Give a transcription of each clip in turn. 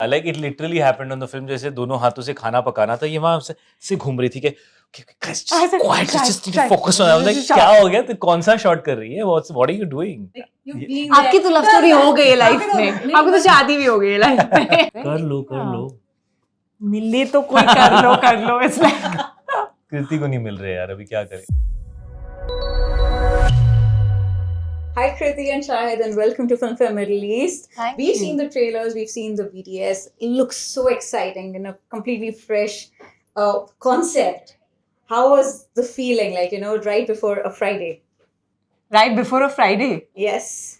Like it literally happened on the film. जैसे दोनों हाथों से खाना पकाना था, ये वहाँ से घूम रही थी कि guys, just quiet, just need to focus on. I was like, क्या हो गया? तू कौन सा शॉट कर रही है? What are you doing? आपकी तो लव स्टोरी हो गई है लाइफ में, आपकी तो शादी भी हो गई है लाइफ में. कर लो. मिले तो कोई कर लो. It's like कृति को नहीं मिल रहे यार, अभी क्या करें? Hi Kriti and Shahid, and welcome to Filmfare Middle East. We've seen the trailers, we've seen the BTS. It looks so exciting and a completely fresh concept. How was the feeling, like, right before a Friday? Right before a Friday? Yes.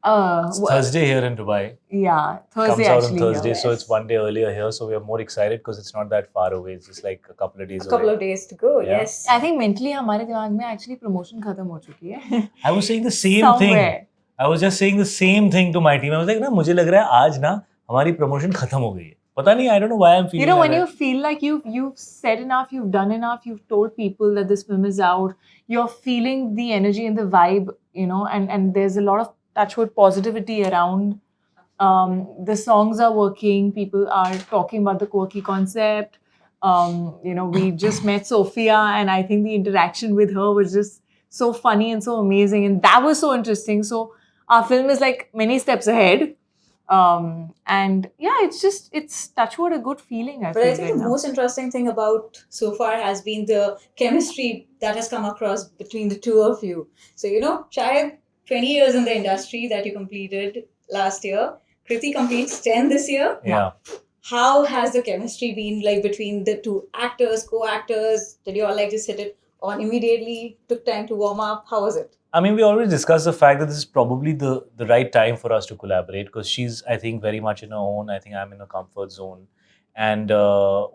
It's Thursday here in Dubai. Yeah, Thursday comes out actually. on Thursday, yes. so it's one day earlier here. So we are more excited because it's not that far away. It's just like a couple of days away. A couple of days to go. Yeah. Yes. I think mentally हमारे दिमाग में actually promotion खत्म हो चुकी है. I was saying the same thing. I was just saying the same thing to my team. I was like, ना मुझे लग रहा है आज ना हमारी promotion खत्म हो गई है. पता नहीं, I don't know why I'm feeling. You know, like when that. you feel like you've said enough, you've done enough, you've told people that this film is out, you're feeling the energy and the vibe, and there's a lot of touchwood positivity around. The songs are working, people are talking about the quirky concept. We just met Sophia, and I think the interaction with her was just so funny and so amazing, and that was so interesting. So our film is like many steps ahead. And yeah, it's touchwood a good feeling. But I think the most interesting thing about so far has been the chemistry that has come across between the two of you. So, Shahid, 20 years in the industry that you completed last year. Kriti completes 10 this year. Yeah. How has the chemistry been like between the two actors, co-actors? Did you all like just hit it on immediately? Took time to warm up? How was it? I mean, we always discuss the fact that this is probably the right time for us to collaborate because she's, I think, very much in her own. I think I'm in a comfort zone. And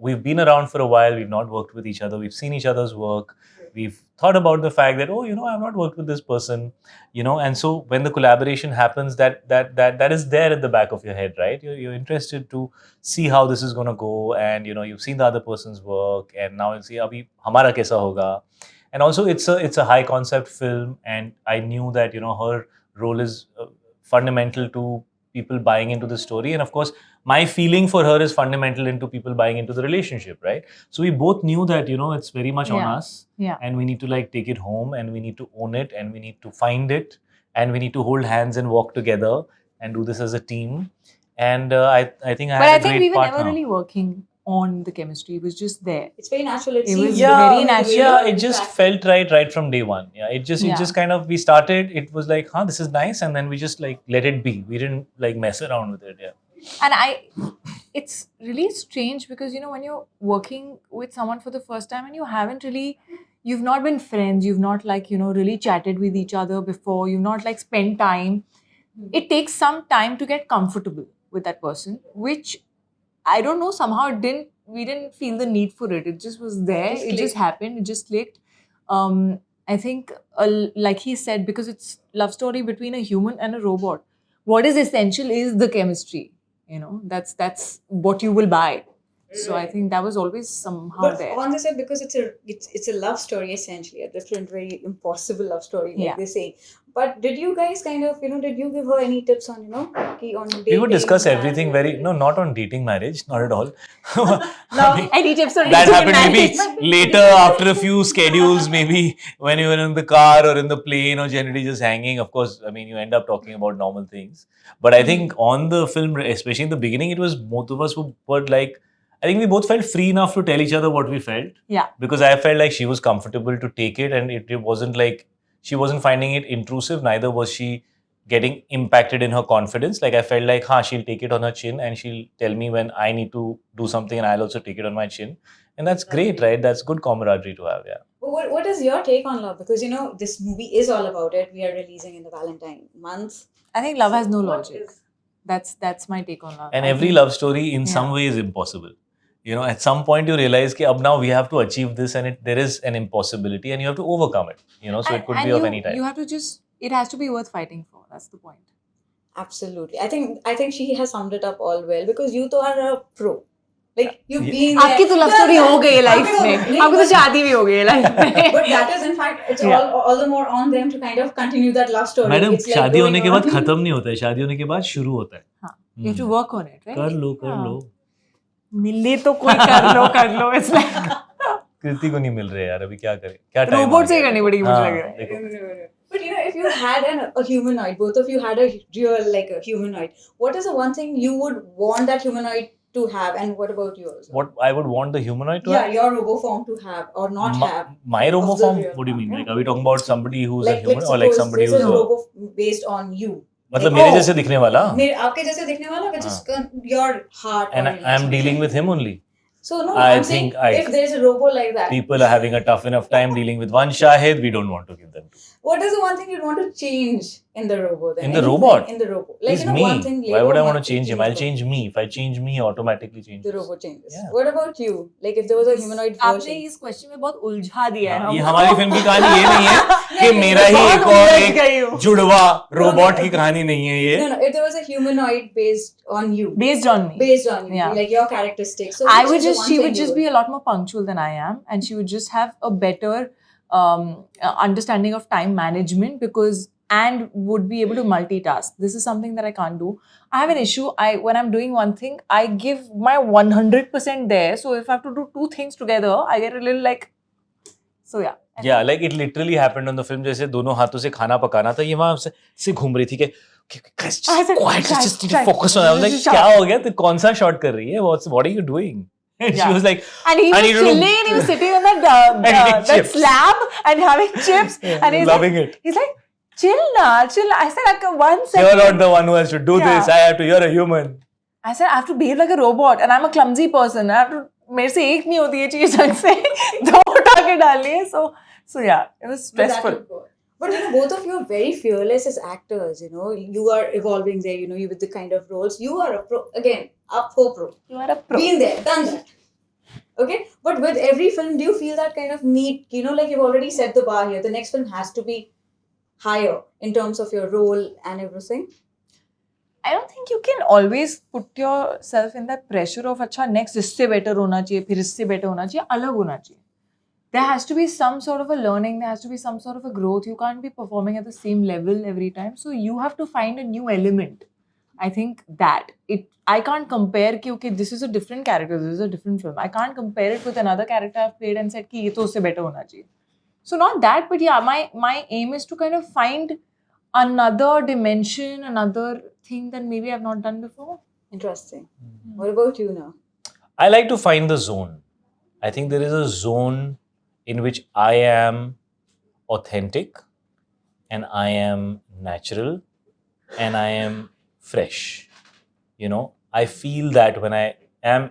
we've been around for a while. We've not worked with each other. We've seen each other's work. We've thought about the fact that, I've not worked with this person, and so when the collaboration happens, that is there at the back of your head, right? You're interested to see how this is going to go, and, you've seen the other person's work, and now you'll see, abhi hamara kaisa hoga. And also, it's a high concept film, and I knew that her role is fundamental to people buying into the story, and of course, my feeling for her is fundamental into people buying into the relationship, right? So we both knew that it's very much on us, and we need to like take it home, and we need to own it, and we need to find it, and we need to hold hands and walk together and do this as a team. And I think I had a great partner. But I think we were never really working on the chemistry. It was just there. It's very natural. It was seems very natural. Yeah, it just felt right from day one. Yeah, it just kind of, we started, it was like, this is nice, and then we just like let it be. We didn't like mess around with it. Yeah. And it's really strange because, when you're working with someone for the first time and you've not been friends, you've not like, really chatted with each other before, you've not like spent time. It takes some time to get comfortable with that person, which I don't know, somehow we didn't feel the need for it. It just was there. It just happened. It just clicked. I think, like he said, because it's love story between a human and a robot, what is essential is the chemistry. That's what you will buy. So I think that was always somehow there. But on this side, because it's a love story essentially, a different, very impossible love story, like they say. But did you guys kind of, did you give her any tips on, on dating? We would discuss everything not on dating marriage, not at all. Any tips on that dating happened marriage? Maybe later after a few schedules, maybe when you were in the car or in the plane or generally just hanging. Of course, I mean, you end up talking about normal things. But I think on the film, especially in the beginning, it was both of us were like, I think we both felt free enough to tell each other what we felt. Yeah. Because I felt like she was comfortable to take it, and it wasn't like, she wasn't finding it intrusive, neither was she getting impacted in her confidence. Like I felt like, she'll take it on her chin and she'll tell me when I need to do something, and I'll also take it on my chin. And that's great, right? That's good camaraderie to have, yeah. But what is your take on love? Because, this movie is all about it. We are releasing in the Valentine month. I think love has no logic. That's my take on love. And every love story in some way is impossible. At some point you realize that now we have to achieve this, and there is an impossibility and you have to overcome it. So it could be of any type. You have to it has to be worth fighting for. That's the point. Absolutely. I think she has summed it up all well, because you two are a pro. Like you've been there. आपकी तो love story हो गई है life में. आपकी तो शादी भी हो गई है life में. But that is in fact, it's all the more on them to kind of continue that love story. Madam, शादी होने के बाद खत्म नहीं होता है, शादी होने के बाद शुरू होता है. You have to work on it, right? कर लो. मिले तो कोई कर लो. It's like कृति को नहीं मिल रहे यार, अभी क्या करें? क्या time robot आ से गया? करनी पड़ेगी मुझे लग रहा है. देखो. But if you had a humanoid, both of you had a real a humanoid, what is the one thing you would want that humanoid to have, and what about yours? What I would want the humanoid to Yeah, have? your robo form to have or not have. My robo of the form? real What do you form, mean? yeah. Like, are we talking about somebody who's a human, let's or like suppose somebody there's who's a a... robo based on you. मतलब Like, मेरे oh, जैसे दिखने वाला? आपके जैसे दिखने वाला, but just your heart. And I'm dealing with him only. So no, I I'm saying think if there's a robo like that, people are having a tough enough time dealing with one Shahid. We don't want to give them two. what is the one thing you'd want to change in the robo then? In the Anything robot? In the robo. Like, He's me. one thing Why would I want to one change him? thing I'll change me. If I change me, automatically change. the robo changes. Yeah. What about you? Like, if there was a humanoid आपने version. इस question में बहुत उलझा दिया है. ये हमारी film की कहानी ये नहीं है कि मेरा ही एक और एक जुड़वा रोबोट की कहानी नहीं है ये. No, if there was a humanoid based on you. Based on me. Based on you. Yeah. Like your characteristics. So I which would is the just, one she thing would you just be a lot more punctual than I am, and she would just have a better understanding of time management and would be able to multitask. This is something that I can't do. I have an issue. When I'm doing one thing, I give my 100% there. So if I have to do two things together, I get a little like, so yeah. Yeah, like it literally happened on the film. जैसे दोनों हाथों से खाना पकाना था, ये वहाँ से घूम रही थी कि guys, just quiet, just need to focus on. I was like, क्या हो गया? तू कौन सा shot कर रही है? What are you doing? And she was like, and he was chilling, and he was sitting on that slab and having chips, and he's loving like, it. He's like, chill. I said, like, 1 second. You're not the one who has to do this. I have to. You're a human. I said, I have to behave like a robot, and I'm a clumsy person. I have to. मेरे से एक नहीं होती ये चीज ढंग से दो उठा के डालनी है. So yeah, it was stressful. But both of you are very fearless as actors. You are evolving there. You with the kind of roles. You are a pro again. A pro. You are a pro. Been there, done that. Okay, but with every film, do you feel that kind of need? Like you've already set the bar here. The next film has to be higher in terms of your role and everything. I don't think you can always put yourself in that pressure of अच्छा next इससे better होना चाहिए, फिर इससे better होना चाहिए, अलग होना चाहिए. There has to be some sort of a learning. There has to be some sort of a growth. You can't be performing at the same level every time. So you have to find a new element. I think that I can't compare कि okay, this is a different character, this is a different film. I can't compare it with another character I've played and said कि ये तो उससे better होना चाहिए. So not that, but yeah, my aim is to kind of find another dimension, another thing that maybe I've not done before. Interesting. What about you now? I like to find the zone. I think there is a zone in which I am authentic and I am natural and I am fresh. I feel that when I am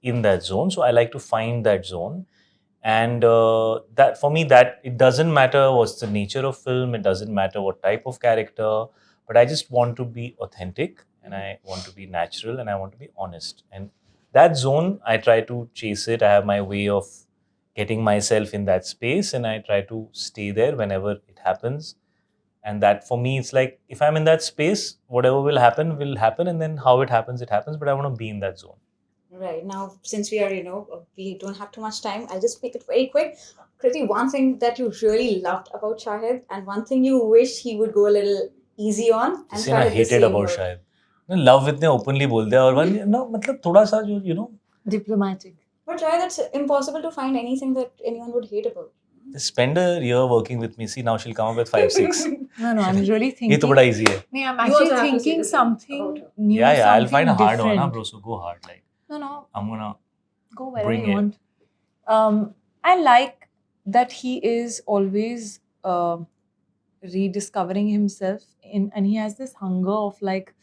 in that zone, so I like to find that zone. And that for me, that it doesn't matter what's the nature of film, it doesn't matter what type of character, but I just want to be authentic and I want to be natural and I want to be honest. And that zone, I try to chase it. I have my way of getting myself in that space and I try to stay there whenever it happens. And that for me, it's like, if I'm in that space, whatever will happen, and then how it happens, but I want to be in that zone. Right. Now, since we are, we don't have too much time, I'll just make it very quick. Kriti, one thing that you really loved about Shahid and one thing you wish he would go a little easy on. And I hated about Shahid. Love इतने openly बोलते हैं और मतलब थोड़ा सा जो diplomatic. But try, that's impossible to find anything that anyone would hate about. Spend a year working with me. See, now she'll come up with 5-6. No, I'm really thinking. ये तो बड़ा easy है. No, I'm actually thinking something new. Yeah, I'll find a hard different. one, bro. So go hard, like. No. I'm gonna go wherever bring you want. I like that he is always rediscovering himself and he has this hunger of like,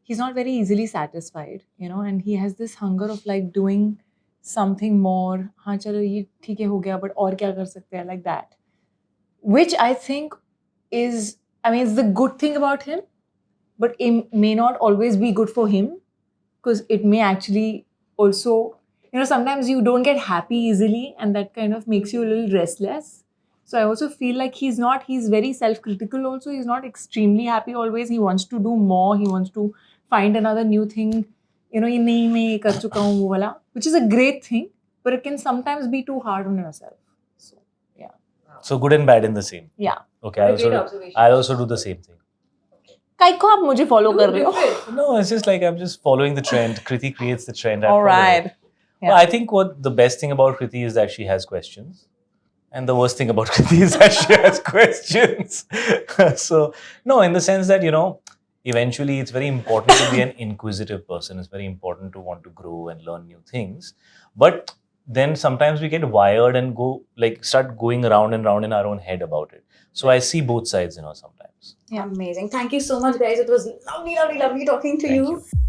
he's not very easily satisfied, and he has this hunger of like doing something more. हाँ चलो ये ठीक है हो गया, but और क्या कर सकते हैं, like that, which I think is, it's the good thing about him, but it may not always be good for him because it may actually also, sometimes you don't get happy easily and that kind of makes you a little restless. So I also feel like he's very self-critical also. He's not extremely happy always. He wants to do more. He wants to find another new thing. ये नहीं मैं ये कर चुका हूँ वो वाला, which is a great thing, but it can sometimes be too hard on yourself. So yeah. So good and bad in the same. Yeah. Okay, I'll also do the same thing. काई को आप मुझे follow कर रहे हो? No, it's just like I'm just following the trend. Kriti creates the trend. I All follow right. it. Well, I think what the best thing about Kriti is that she has questions. And the worst thing about Kriti is that she has questions. So, no, in the sense that, eventually it's very important to be an inquisitive person. It's very important to want to grow and learn new things. But then sometimes we get wired and start going around and round in our own head about it. So I see both sides, sometimes. Yeah. Amazing. Thank you so much, guys. It was lovely, lovely, lovely talking to Thank you. you.